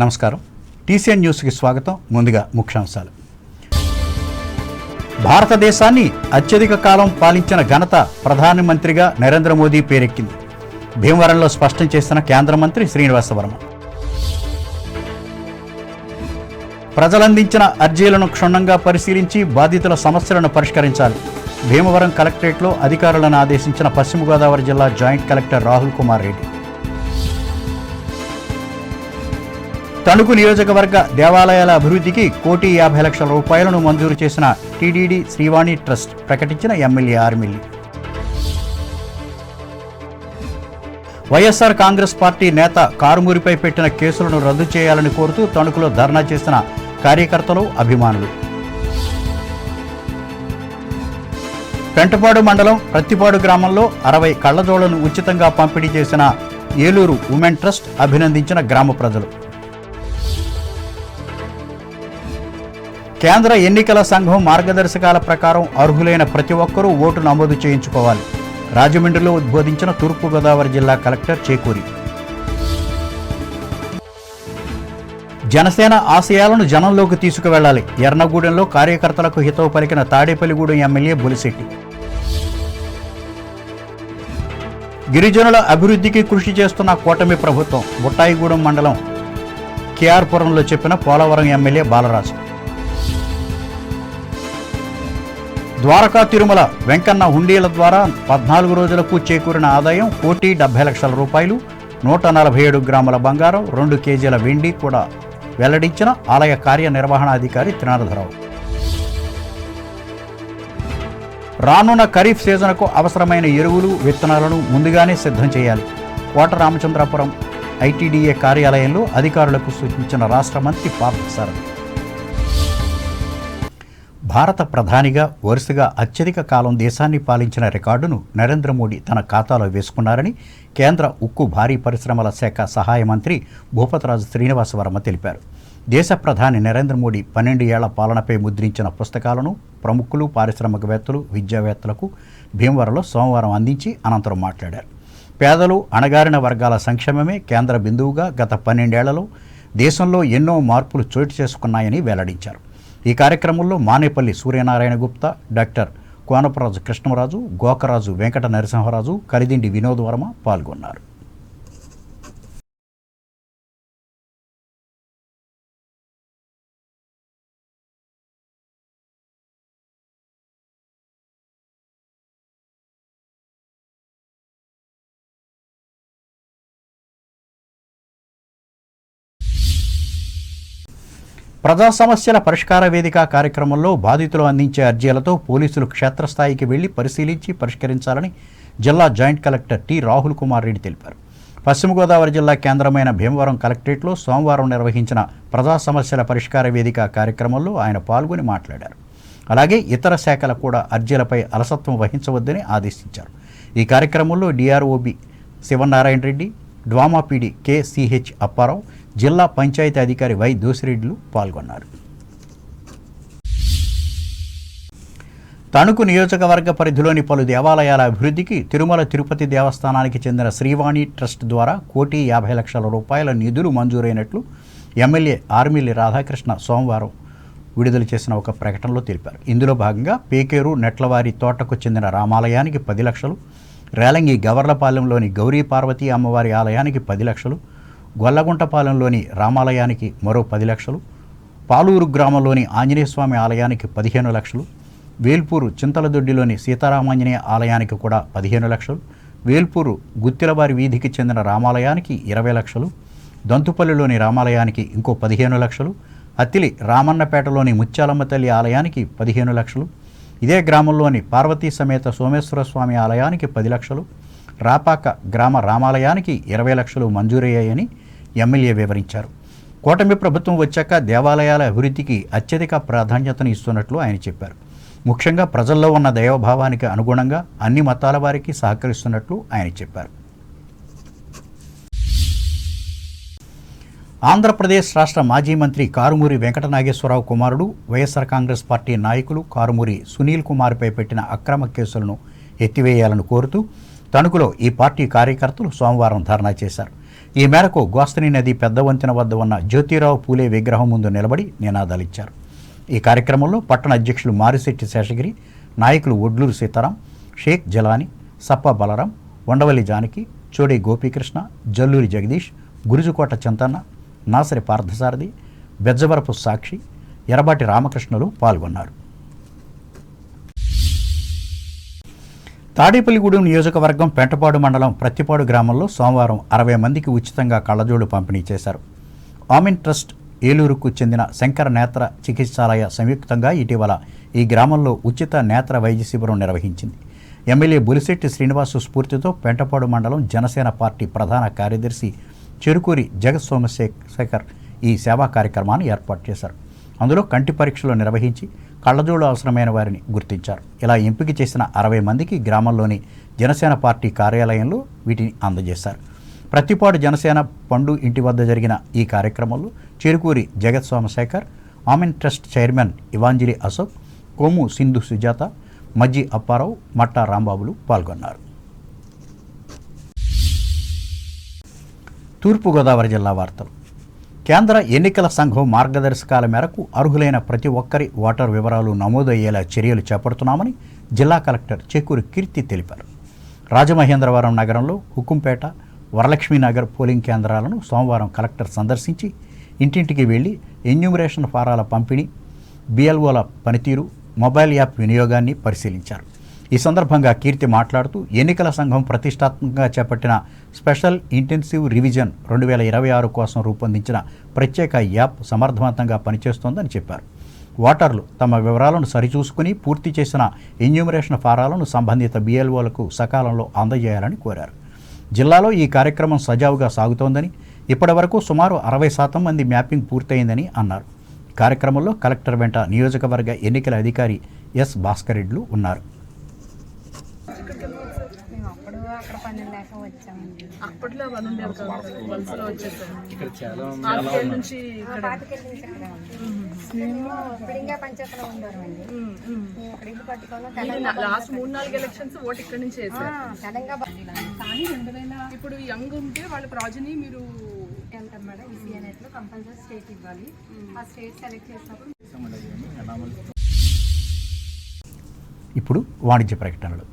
నమస్కారం. టీసీఎన్ న్యూస్కి స్వాగతం. ముందుగా ముఖ్యాంశాలు. భారతదేశాన్ని అత్యధిక కాలం పాలించిన ఘనత ప్రధానమంత్రిగా నరేంద్ర మోదీ పేరెక్కింది. భీమవరంలో స్పష్టం చేసిన కేంద్ర మంత్రి శ్రీనివాస వర్మ. ప్రజలందించిన అర్జీలను క్షుణ్ణంగా పరిశీలించి బాధితుల సమస్యలను పరిష్కరించాలి. భీమవరం కలెక్టరేట్లో అధికారులను ఆదేశించిన పశ్చిమ గోదావరి జిల్లా జాయింట్ కలెక్టర్ రాహుల్ కుమార్ రెడ్డి. తణుకు నియోజకవర్గ దేవాలయాల అభివృద్ధికి 1,50,00,000 రూపాయలను మంజూరు చేసిన టీటీడీ శ్రీవాణి ట్రస్ట్ ప్రకటించిన ఎమ్మెల్యే ఆర్మిల్లి. వైఎస్ఆర్ కాంగ్రెస్ పార్టీ నేత కారుమూరిపై పెట్టిన కేసులను రద్దు చేయాలని కోరుతూ తణుకులో ధర్నా చేసిన కార్యకర్తలు, అభిమానులు. పెంటపాడు మండలం ప్రత్తిపాడు గ్రామంలో 60 కళ్లజోళ్లను ఉచితంగా పంపిణీ చేసిన ఏలూరు ఉమెన్ ట్రస్ట్ అభినందించిన గ్రామ ప్రజలు. కేంద్ర ఎన్నికల సంఘం మార్గదర్శకాల ప్రకారం అర్హులైన ప్రతి ఒక్కరూ ఓటు నమోదు చేయించుకోవాలి. రాజమండ్రిలో ఉద్బోధించిన తూర్పుగోదావరి జిల్లా కలెక్టర్ చేకూరి. జనసేన ఆశయాలను జనంలోకి తీసుకువెళ్లాలి. ఎర్నగూడెంలో కార్యకర్తలకు హితవు పలికిన తాడేపల్లిగూడెం ఎమ్మెల్యే బొలిశెట్టి. గిరిజనుల అభివృద్ధికి కృషి చేస్తున్న కూటమి ప్రభుత్వం బుట్టాయిగూడెం మండలం కేఆర్పురంలో చెప్పిన పోలవరం ఎమ్మెల్యే బాలరాజు. ద్వారకా తిరుమల వెంకన్న హుండీల ద్వారా 14 రోజులకు చేకూరిన ఆదాయం 1,70,00,000 రూపాయలు, 147 గ్రాముల బంగారం, 2 కేజీల వెండి కూడా వెల్లడించిన ఆలయ కార్యనిర్వహణాధికారి త్రినాథరావు. రానున్న ఖరీఫ్ సీజన్కు అవసరమైన ఎరువులు, విత్తనాలను ముందుగానే సిద్ధం చేయాలి. కోట రామచంద్రాపురం ఐటీడీఏ కార్యాలయంలో అధికారులకు సూచించిన రాష్ట్ర మంత్రి పార్థసారథి. భారత ప్రధానిగా వరుసగా అత్యధిక కాలం దేశాన్ని పాలించిన రికార్డును నరేంద్ర మోడీ తన ఖాతాలో వేసుకున్నారని కేంద్ర ఉక్కు భారీ పరిశ్రమల శాఖ సహాయ మంత్రి భూపతిరాజు శ్రీనివాస వర్మ తెలిపారు. దేశ ప్రధాని నరేంద్ర మోడీ 12 ఏళ్ల పాలనపై ముద్రించిన పుస్తకాలను ప్రముఖులు, పారిశ్రామికవేత్తలు, విద్యావేత్తలకు భీమవరంలో సోమవారం అందించి అనంతరం మాట్లాడారు. పేదలు, అణగారిన వర్గాల సంక్షేమమే కేంద్ర బిందువుగా గత 12 ఏళ్లలో దేశంలో ఎన్నో మార్పులు చోటు చేసుకున్నాయని వెల్లడించారు. ఈ కార్యక్రమంలో మానేపల్లి సూర్యనారాయణ గుప్తా, డాక్టర్ కోనపరాజు కృష్ణరాజు, గోకరాజు వెంకట నరసింహరాజు, కలిదిండి వినోద్ వర్మ పాల్గొన్నారు. ప్రజా సమస్యల పరిష్కార వేదిక కార్యక్రమంలో బాధితులు అందించే అర్జీలతో పోలీసులు క్షేత్రస్థాయికి వెళ్లి పరిశీలించి పరిష్కరించాలని జిల్లా joint collector T Rahul Kumar Reddy తెలిపారు. పశ్చిమ గోదావరి జిల్లా కేంద్రమైన భీమవరం కలెక్టరేట్లో సోమవారం నిర్వహించిన ప్రజా సమస్యల పరిష్కార వేదిక కార్యక్రమంలో ఆయన పాల్గొని మాట్లాడారు. అలాగే ఇతర శాఖలు కూడా అర్జీలపై అలసత్వం వహించవద్దని ఆదేశించారు. ఈ కార్యక్రమంలో డిఆర్ఓబి శివనారాయణ రెడ్డి, డ్వామా పీడి కెసిహెచ్ అప్పారావు, జిల్లా పంచాయతీ అధికారి వై దోసిరెడ్డిలు పాల్గొన్నారు. తణుకు నియోజకవర్గ పరిధిలోని పలు దేవాలయాల అభివృద్ధికి తిరుమల తిరుపతి దేవస్థానానికి చెందిన శ్రీవాణి ట్రస్ట్ ద్వారా 1,50,00,000 రూపాయల నిధులు మంజూరైనట్లు ఎమ్మెల్యే ఆర్మిల్లి రాధాకృష్ణ సోమవారం విడుదల చేసిన ఒక ప్రకటనలో తెలిపారు. ఇందులో భాగంగా పేకేరు నెట్లవారి తోటకు చెందిన రామాలయానికి 10 లక్షలు, రేలంగి గవర్లపాలెంలోని గౌరీ పార్వతీ అమ్మవారి ఆలయానికి 10 లక్షలు, గొల్లగుంటపాలెంలోని రామాలయానికి మరో 10 లక్షలు, పాలూరు గ్రామంలోని ఆంజనేయస్వామి ఆలయానికి 15 లక్షలు, వేల్పూరు చింతలదొడ్డిలోని సీతారామాంజనేయ ఆలయానికి కూడా 15 లక్షలు, వేల్పూరు గుత్తిలవారి వీధికి చెందిన రామాలయానికి 20 లక్షలు, దంతుపల్లిలోని రామాలయానికి ఇంకో 15 లక్షలు, అత్తిలి రామన్నపేటలోని ముత్యాలమ్మ తల్లి ఆలయానికి 15 లక్షలు, ఇదే గ్రామంలోని పార్వతీ సమేత సోమేశ్వర స్వామి ఆలయానికి 10 లక్షలు, రాపాక గ్రామ రామాలయానికి 20 లక్షలు మంజూరయ్యాయని ఎమ్మెల్యే వివరించారు. కూటమి ప్రభుత్వం వచ్చాక దేవాలయాల అభివృద్ధికి అత్యధిక ప్రాధాన్యతను ఇస్తున్నట్లు ఆయన చెప్పారు. ముఖ్యంగా ప్రజల్లో ఉన్న దైవభావానికి అనుగుణంగా అన్ని మతాల వారికి సహకరిస్తున్నట్లు ఆయన చెప్పారు. ఆంధ్రప్రదేశ్ రాష్ట్ర మాజీ మంత్రి కారుమూరి వెంకట నాగేశ్వరరావు కుమారుడు, వైఎస్ఆర్ కాంగ్రెస్ పార్టీ నాయకులు కారుమూరి సునీల్ కుమార్పై పెట్టిన అక్రమ కేసులను ఎత్తివేయాలని కోరుతూ తణుకులో ఈ పార్టీ కార్యకర్తలు సోమవారం ధర్నా చేశారు. ఈ మేరకు గోస్తని నది పెద్ద వంతెన వద్ద ఉన్న జ్యోతిరావు పూలే విగ్రహం ముందు నిలబడి నినాదాలిచ్చారు. ఈ కార్యక్రమంలో పట్టణ అధ్యక్షులు మారిశెట్టి శేషగిరి, నాయకులు ఒడ్లూరు సీతారాం, షేక్ జలాని, సప్ప బలరాం, వండవల్లి జానకి, చోడే గోపీకృష్ణ, జల్లూరి జగదీష్, గురుజుకోట చింతన్న, నాసరి పార్థసారథి, బెజ్జవరపు సాక్షి, ఎర్రబాటి రామకృష్ణులు పాల్గొన్నారు. తాడేపల్లిగూడెం నియోజకవర్గం పెంటపాడు మండలం ప్రత్తిపాడు గ్రామంలో సోమవారం 60 మందికి ఉచితంగా కళ్ళజోడు పంపిణీ చేశారు. ఆమెన్ ట్రస్ట్, ఏలూరుకు చెందిన శంకర నేత్ర చికిత్సాలయ సంయుక్తంగా ఇటీవల ఈ గ్రామంలో ఉచిత నేత్ర వైద్య శిబిరం నిర్వహించింది. ఎమ్మెల్యే బొలిశెట్టి శ్రీనివాసు స్ఫూర్తితో పెంటపాడు మండలం జనసేన పార్టీ ప్రధాన కార్యదర్శి చెరుకూరి జగత్ సోమశేఖర్ ఈ సేవా కార్యక్రమాన్ని ఏర్పాటు చేశారు. అందులో కంటి పరీక్షలు నిర్వహించి కళ్ళజోడు అవసరమైన వారిని గుర్తించారు. ఇలా ఎంపిక చేసిన 60 మందికి గ్రామంలోని జనసేన పార్టీ కార్యాలయంలో వీటిని అందజేశారు. ప్రత్తిపాడు జనసేన పండు ఇంటి వద్ద జరిగిన ఈ కార్యక్రమంలో Cherukuri Jagat Somasekhar, Amen trust chairman Evanjali Ashok, Komu Sindhu Sujatha, Majji Apparao, Matta రాంబాబులు పాల్గొన్నారు. తూర్పుగోదావరి జిల్లా వార్తలు. కేంద్ర ఎన్నికల సంఘం మార్గదర్శకాల మేరకు అర్హులైన ప్రతి ఒక్కరి ఓటర్ వివరాలు నమోదయ్యేలా చర్యలు చేపడుతున్నామని జిల్లా కలెక్టర్ చేకూరి కీర్తి తెలిపారు. రాజమహేంద్రవరం నగరంలో హుకుంపేట, వరలక్ష్మీనగర్ పోలింగ్ కేంద్రాలను సోమవారం కలెక్టర్ సందర్శించి ఇంటింటికి వెళ్లి ఎన్యూమరేషన్ ఫారాల పంపిణీ, బిఎల్ఓల పనితీరు, మొబైల్ యాప్ వినియోగాన్ని పరిశీలించారు. ఈ సందర్భంగా కీర్తి మాట్లాడుతూ ఎన్నికల సంఘం ప్రతిష్టాత్మకంగా చేపట్టిన స్పెషల్ ఇంటెన్సివ్ రివిజన్ 2026 కోసం రూపొందించిన ప్రత్యేక యాప్ సమర్థవంతంగా పనిచేస్తోందని చెప్పారు. ఓటర్లు తమ వివరాలను సరిచూసుకుని పూర్తి చేసిన ఎన్యూమరేషన్ ఫారాలను సంబంధిత బిఎల్ఓలకు సకాలంలో అందజేయాలని కోరారు. జిల్లాలో ఈ కార్యక్రమం సజావుగా సాగుతోందని, ఇప్పటివరకు సుమారు 60% మంది మ్యాపింగ్ పూర్తయిందని అన్నారు. కార్యక్రమంలో కలెక్టర్ వెంట నియోజకవర్గ ఎన్నికల అధికారి ఎస్ భాస్కర్ రెడ్లు ఉన్నారు. అప్పట్లో వలసలో వచ్చేసాము. లాస్ట్ 3-4 ఎలక్షన్స్ ఓటు ఇక్కడ నుంచి వేసారు. కానీ 2000 ఇప్పుడు యంగ్ ఉంటే వాళ్ళ ప్రాజెక్ట్ మీరు వెళ్తారు మేడం. ఈసీఎన్ఎట్లో కంపల్సరీ స్టేట్ ఇవ్వాలి. ఆ స్టేట్ సెలెక్ట్ చేసినప్పుడు ఇప్పుడు వాణిజ్య ప్రకటనలు.